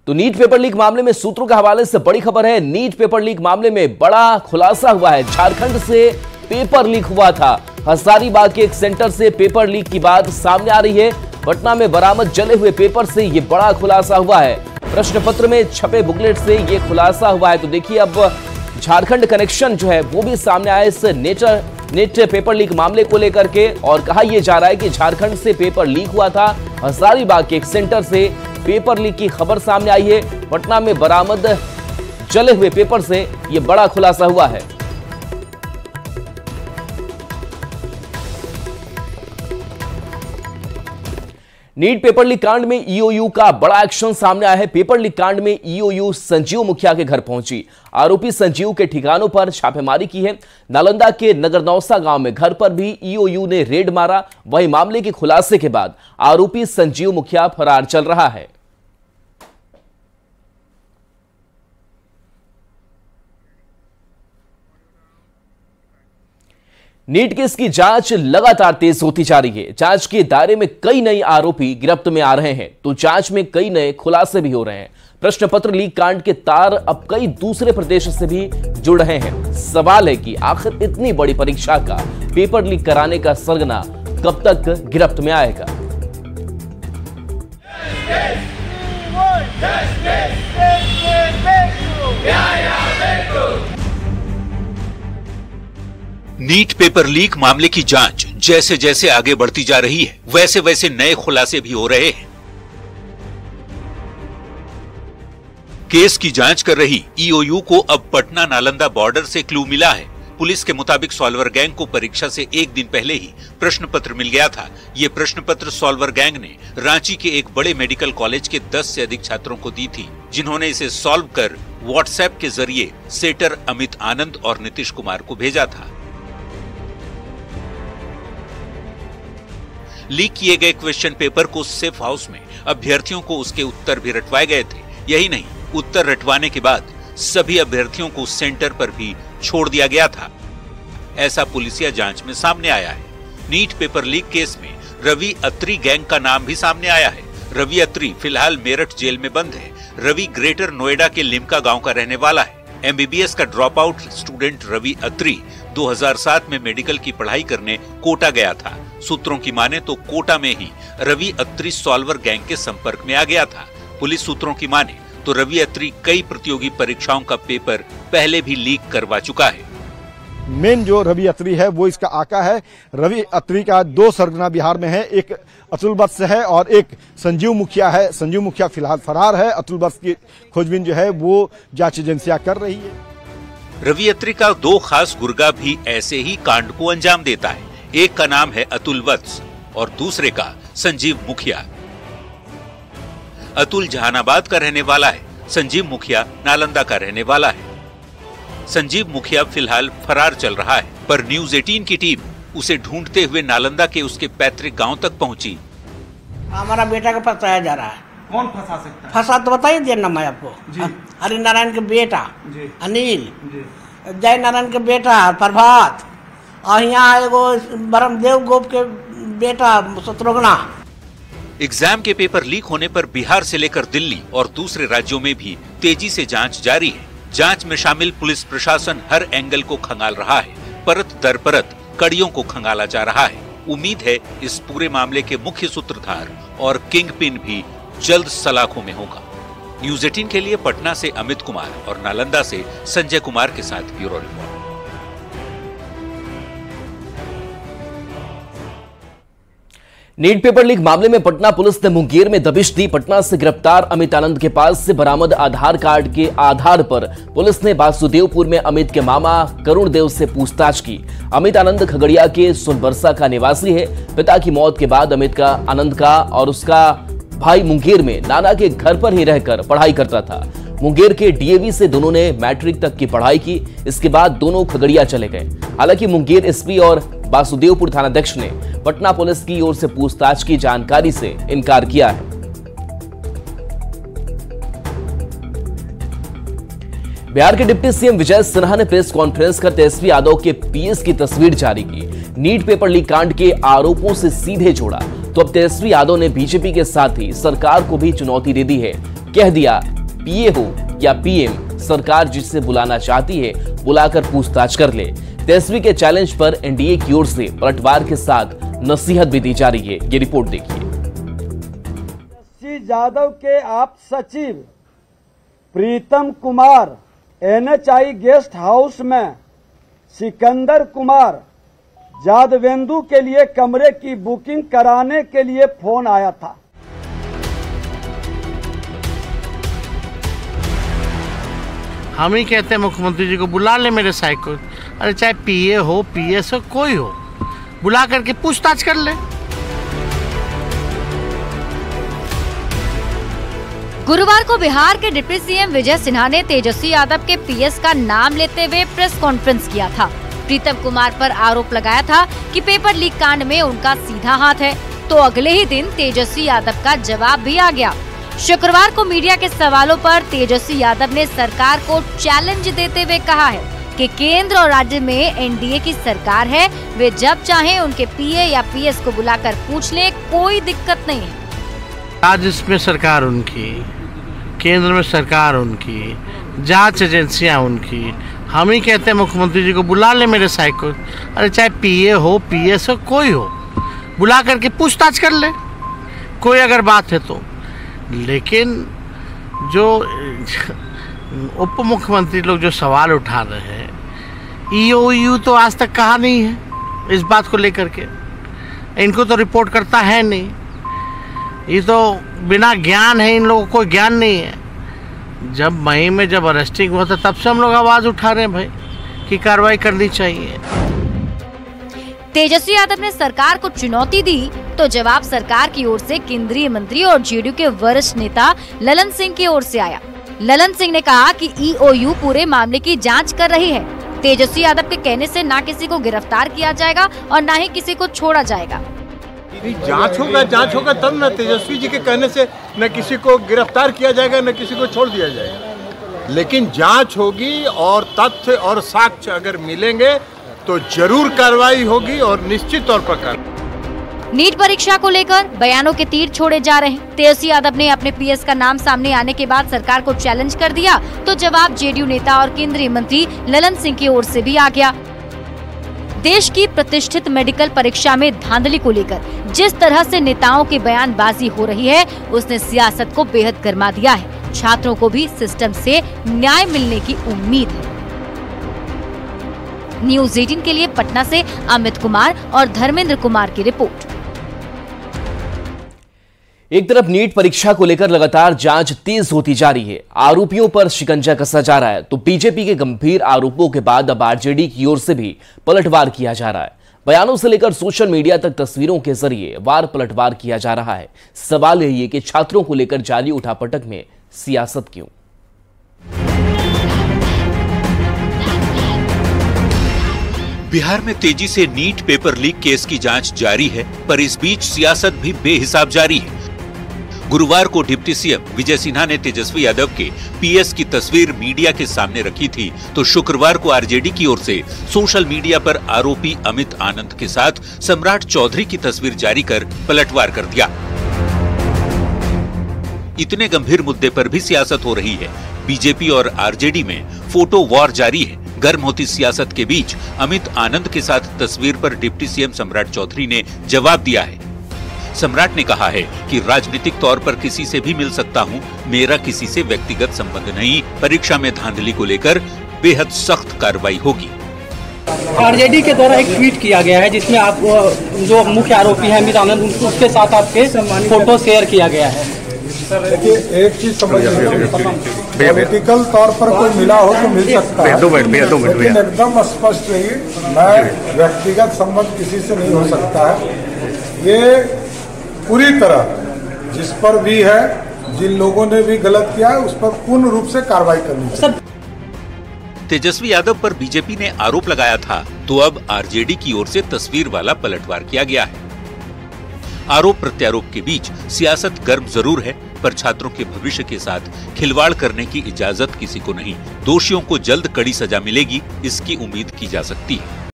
तो NEET paper leak मामले में सूत्रों के हवाले से बड़ी खबर है। नीट पेपर लीक मामले में बड़ा खुलासा हुआ है। झारखंड से पेपर लीक हुआ था। हजारीबाग के एक सेंटर से पेपर लीक की बात सामने आ रही है। पटना में बरामद जले हुए पेपर से यह बड़ा खुलासा हुआ है। प्रश्न पत्र में छपे बुकलेट से यह खुलासा हुआ है। तो देखिए अब झारखंड कनेक्शन जो है वो भी सामने आया इस नीट पेपर लीक मामले को लेकर के, और कहा यह जा रहा है कि झारखंड से पेपर लीक हुआ था। हजारीबाग के एक सेंटर से पेपर लीक की खबर सामने आई है। पटना में बरामद जले हुए पेपर से यह बड़ा खुलासा हुआ है। नीट पेपर लीक कांड में ईओयू का बड़ा एक्शन सामने आया है। पेपर लीक कांड में ईओयू संजीव मुखिया के घर पहुंची। आरोपी संजीव के ठिकानों पर छापेमारी की है। नालंदा के नगरनौसा गांव में घर पर भी ईओयू ने रेड मारा। वहीं मामले के खुलासे के बाद आरोपी संजीव मुखिया फरार चल रहा है। नीट केस की जांच लगातार तेज होती जा रही है। जांच के दायरे में कई नए आरोपी गिरफ्त में आ रहे हैं, तो जांच में कई नए खुलासे भी हो रहे हैं। प्रश्न पत्र लीक कांड के तार अब कई दूसरे प्रदेश से भी जुड़ रहे हैं। सवाल है कि आखिर इतनी बड़ी परीक्षा का पेपर लीक कराने का सरगना कब तक गिरफ्त में आएगा। नीट पेपर लीक मामले की जांच जैसे जैसे आगे बढ़ती जा रही है, वैसे वैसे नए खुलासे भी हो रहे हैं। केस की जांच कर रही ईओयू को अब पटना नालंदा बॉर्डर से क्लू मिला है। पुलिस के मुताबिक सॉल्वर गैंग को परीक्षा से एक दिन पहले ही प्रश्न पत्र मिल गया था। ये प्रश्न पत्र सॉल्वर गैंग ने रांची के एक बड़े मेडिकल कॉलेज के 10 से अधिक छात्रों को दी थी, जिन्होंने इसे सॉल्व कर व्हाट्सएप के जरिए सेटर अमित आनंद और नीतीश कुमार को भेजा था। लीक किए गए क्वेश्चन पेपर को सेफ हाउस में अभ्यर्थियों को उसके उत्तर भी रटवाए गए थे। यही नहीं, उत्तर रटवाने के बाद सभी अभ्यर्थियों को सेंटर पर भी छोड़ दिया गया था। ऐसा पुलिसिया जांच में सामने आया है। नीट पेपर लीक केस में रवि अत्री गैंग का नाम भी सामने आया है। रवि अत्री फिलहाल मेरठ जेल में बंद है। रवि ग्रेटर नोएडा के लिमका गांव का रहने वाला है। एमबीबीएस का ड्रॉप आउट स्टूडेंट रवि अत्री 2007 में मेडिकल की पढ़ाई करने कोटा गया था। सूत्रों की माने तो कोटा में ही रवि अत्री सॉल्वर गैंग के संपर्क में आ गया था। पुलिस सूत्रों की माने तो रवि अत्री कई प्रतियोगी परीक्षाओं का पेपर पहले भी लीक करवा चुका है। मेन जो रवि अत्री है वो इसका आका है। रवि अत्री का 2 सरगना बिहार में है, एक अतुल वत्स है और एक संजीव मुखिया है। संजीव मुखिया फिलहाल फरार है। अतुल वत्स की खोजबीन जो है वो जांच एजेंसियां कर रही है। रवि अत्री का 2 खास गुर्गा भी ऐसे ही कांड को अंजाम देता है। एक का नाम है अतुल वत्स और दूसरे का संजीव मुखिया। अतुल जहानाबाद का रहने वाला है, संजीव मुखिया नालंदा का रहने वाला है। संजीव मुखिया फिलहाल फरार चल रहा है, पर न्यूज 18 की टीम उसे ढूंढते हुए नालंदा के उसके पैतृक गांव तक पहुंची। हमारा बेटा को फंसाया जा रहा है। कौन फंसा सकता है? फंसा तो बताइए दिया ना मैं आपको। हरि नारायण के बेटा अनिल, जय नारायण के बेटा प्रभात, और यहाँ एगो ब्रह्मदेव गोप के बेटा शत्रुघ्ना। एग्जाम के पेपर लीक होने पर बिहार से लेकर दिल्ली और दूसरे राज्यों में भी तेजी से जांच जारी है। जांच में शामिल पुलिस प्रशासन हर एंगल को खंगाल रहा है। परत दर परत कड़ियों को खंगाला जा रहा है। उम्मीद है इस पूरे मामले के मुख्य सूत्रधार और किंग पिन भी जल्द सलाखों में होगा। न्यूज 18 के लिए पटना से अमित कुमार और नालंदा से संजय कुमार के साथ bureau report. NEET paper leak मामले में पटना पुलिस ने मुंगेर में दबिश दी। पटना से गिरफ्तार अमित आनंद के पास से बरामद आधार कार्ड के आधार पर पुलिस ने वासुदेवपुर में अमित के मामा करुण देव से पूछताछ की। अमित आनंद खगड़िया के सुनबरसा का निवासी है। पिता की मौत के बाद अमित का आनंद का और उसका भाई मुंगेर में नाना के घर पर ही रहकर पढ़ाई करता था। मुंगेर के डीएवी से दोनों ने मैट्रिक तक की पढ़ाई की। इसके बाद दोनों खगड़िया चले गए। हालांकि मुंगेर एसपी और वासुदेवपुर थानाध्यक्ष ने पटना पुलिस की ओर से पूछताछ की जानकारी से इनकार किया है। बिहार के डिप्टी सीएम विजय सिन्हा ने प्रेस कॉन्फ्रेंस कर तेजस्वी यादव के पीएस की तस्वीर जारी की। नीट पेपर लीक कांड के आरोपों से सीधे जोड़ा तो अब तेजस्वी यादव ने बीजेपी के साथ ही सरकार को भी चुनौती दे दी है। कह दिया पीए हो या पीएम, सरकार जिससे बुलाना चाहती है बुलाकर पूछताछ कर ले। तेजस्वी के चैलेंज पर एनडीए की ओर से पलटवार के साथ नसीहत भी दी जा रही है। ये रिपोर्ट देखिए। यादव के आप सचिव Pritam Kumar NHI guest house में सिकंदर कुमार जादवेंदु के लिए कमरे की बुकिंग कराने के लिए फोन आया था। हम ही कहते हैं मुख्यमंत्री जी को बुला ले मेरे साइकिल, अरे चाहे पीए हो पीएस हो कोई हो, बुला करके पूछताछ कर ले। गुरुवार को बिहार के डिप्टी सीएम विजय सिन्हा ने तेजस्वी यादव के पीएस का नाम लेते हुए प्रेस कॉन्फ्रेंस किया था। प्रीतम कुमार पर आरोप लगाया था कि पेपर लीक कांड में उनका सीधा हाथ है, तो अगले ही दिन तेजस्वी यादव का जवाब भी आ गया। शुक्रवार को मीडिया के सवालों पर तेजस्वी यादव ने सरकार को चैलेंज देते हुए कहा है कि केंद्र और राज्य में एनडीए की सरकार है, वे जब चाहें उनके पीए या पीएस को बुलाकर पूछ ले, कोई दिक्कत नहीं है। आज इसमें सरकार उनकी, केंद्र में सरकार उनकी, जांच एजेंसियां उनकी, हम ही कहते हैं मुख्यमंत्री जी को बुला ले मेरे साइकिल, अरे चाहे पीए हो पीएस हो कोई हो, बुला करके पूछताछ कर ले, कोई अगर बात है तो। लेकिन जो उप मुख्यमंत्री लोग जो सवाल उठा रहे हैं, ईओयू तो आज तक कहा नहीं है इस बात को लेकर के, इनको तो रिपोर्ट करता है नहीं, ये तो बिना ज्ञान है, इन लोगों को कोई ज्ञान नहीं है। जब मई में जब अरेस्टिंग हुआ था तब से हम लोग आवाज उठा रहे हैं भाई कि कार्रवाई करनी चाहिए। तेजस्वी यादव ने सरकार को चुनौती दी तो जवाब सरकार की ओर से केंद्रीय मंत्री और जेडीयू के वरिष्ठ नेता ललन सिंह की ओर से आया। ललन सिंह ने कहा कि ईओयू पूरे मामले की जांच कर रही है। तेजस्वी यादव के कहने से ना किसी को गिरफ्तार किया जाएगा और ना ही किसी को छोड़ा जाएगा। जांच होगा तब न, तेजस्वी जी के कहने से न किसी को गिरफ्तार किया जाएगा न किसी को छोड़ दिया जाएगा, लेकिन जांच होगी और तथ्य और साक्ष्य अगर मिलेंगे तो जरूर कार्रवाई होगी और निश्चित तौर पर। नीट परीक्षा को लेकर बयानों के तीर छोड़े जा रहे हैं। तेजस्वी यादव ने अपने पीएस का नाम सामने आने के बाद सरकार को चैलेंज कर दिया, तो जवाब जेडीयू नेता और केंद्रीय मंत्री ललन सिंह की ओर से भी आ गया। देश की प्रतिष्ठित मेडिकल परीक्षा में धांधली को लेकर जिस तरह से नेताओं की बयानबाजी हो रही है, उसने सियासत को बेहद गरमा दिया है। छात्रों को भी सिस्टम से न्याय मिलने की उम्मीद है। न्यूज़ 18 के लिए पटना से अमित कुमार और धर्मेंद्र कुमार की रिपोर्ट। एक तरफ नीट परीक्षा को लेकर लगातार जांच तेज होती जा रही है, आरोपियों पर शिकंजा कसा जा रहा है, तो बीजेपी के गंभीर आरोपों के बाद अब आरजेडी की ओर से भी पलटवार किया जा रहा है। बयानों से लेकर सोशल मीडिया तक तस्वीरों के जरिए वार पलटवार किया जा रहा है। सवाल यही है कि छात्रों को लेकर जारी उठापटक में सियासत क्यों? बिहार में तेजी से नीट पेपर लीक केस की जांच जारी है, पर इस बीच सियासत भी बेहिसाब जारी है। गुरुवार को डिप्टी सीएम विजय सिन्हा ने तेजस्वी यादव के पीएस की तस्वीर मीडिया के सामने रखी थी, तो शुक्रवार को आरजेडी की ओर से सोशल मीडिया पर आरोपी अमित आनंद के साथ सम्राट चौधरी की तस्वीर जारी कर पलटवार कर दिया। इतने गंभीर मुद्दे पर भी सियासत हो रही है। बीजेपी और आरजेडी में फोटो वॉर जारी है। गर्म होती सियासत के बीच अमित आनंद के साथ तस्वीर पर डिप्टी सीएम सम्राट चौधरी ने जवाब दिया है। सम्राट ने कहा है कि राजनीतिक तौर पर किसी से भी मिल सकता हूं, मेरा किसी से व्यक्तिगत संबंध नहीं, परीक्षा में धांधली को लेकर बेहद सख्त कार्रवाई होगी। आरजेडी के द्वारा एक ट्वीट किया गया है जिसमें आप जो मुख्य आरोपी हैं अमित आनंद, उसके साथ आपके फोटो शेयर किया गया है। देखिए एक चीज समझिए, पॉलिटिकल तौर पर कोई मिला हो तो मिल सकता है, लेकिन एकदम स्पष्ट रहिए, मैं व्यक्तिगत संबंध किसी से नहीं हो सकता है। ये पूरी तरह जिस पर भी है, जिन लोगों ने भी गलत किया है, उस पर पूर्ण रूप से कार्रवाई करनी चाहिए। तेजस्वी यादव पर बीजेपी ने आरोप लगाया था, तो अब आरजेडी की ओर से तस्वीर वाला पलटवार किया गया है। आरोप प्रत्यारोप के बीच सियासत गर्म जरूर है, पर छात्रों के भविष्य के साथ खिलवाड़ करने की इजाजत किसी को नहीं। दोषियों को जल्द कड़ी सजा मिलेगी, इसकी उम्मीद की जा सकती है।